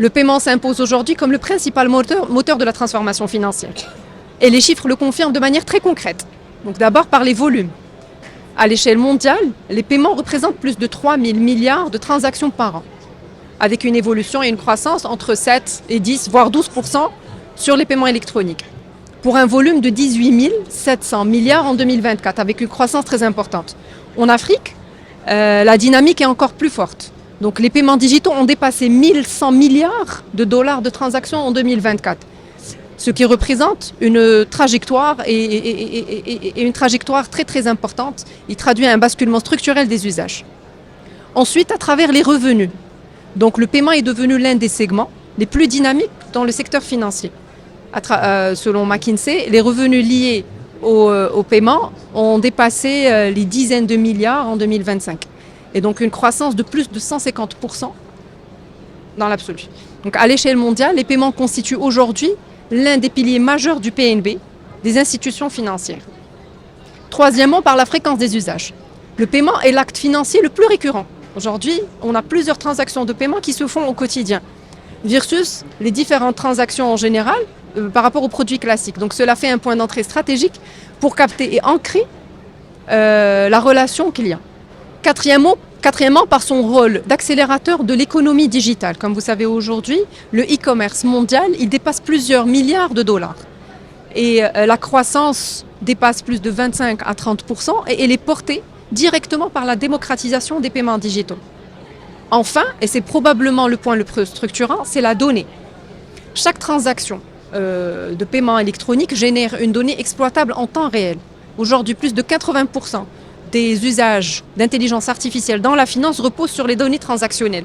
Le paiement s'impose aujourd'hui comme le principal moteur de la transformation financière. Et les chiffres le confirment de manière très concrète. Donc d'abord par les volumes. À l'échelle mondiale, les paiements représentent plus de 3 000 milliards de transactions par an, avec une évolution et une croissance entre 7 et 10, voire 12% sur les paiements électroniques, pour un volume de 18 700 milliards en 2024, avec une croissance très importante. En Afrique, la dynamique est encore plus forte. Donc les paiements digitaux ont dépassé 1100 milliards de dollars de transactions en 2024, ce qui représente une trajectoire et une trajectoire très très importante. Il traduit un basculement structurel des usages. Ensuite, à travers les revenus. Donc le paiement est devenu l'un des segments les plus dynamiques dans le secteur financier. Selon McKinsey, les revenus liés au paiement ont dépassé les dizaines de milliards en 2025. Et donc une croissance de plus de 150% dans l'absolu. Donc à l'échelle mondiale, les paiements constituent aujourd'hui l'un des piliers majeurs du PNB, des institutions financières. Troisièmement, par la fréquence des usages. Le paiement est l'acte financier le plus récurrent. Aujourd'hui, on a plusieurs transactions de paiement qui se font au quotidien, versus les différentes transactions en général par rapport aux produits classiques. Donc cela fait un point d'entrée stratégique pour capter et ancrer la relation client. Quatrièmement, par son rôle d'accélérateur de l'économie digitale. Comme vous savez aujourd'hui, le e-commerce mondial, il dépasse plusieurs milliards de dollars. Et la croissance dépasse plus de 25 à 30% et elle est portée directement par la démocratisation des paiements digitaux. Enfin, et c'est probablement le point le plus structurant, c'est la donnée. Chaque transaction de paiement électronique génère une donnée exploitable en temps réel. Aujourd'hui, plus de 80% des usages d'intelligence artificielle dans la finance reposent sur les données transactionnelles.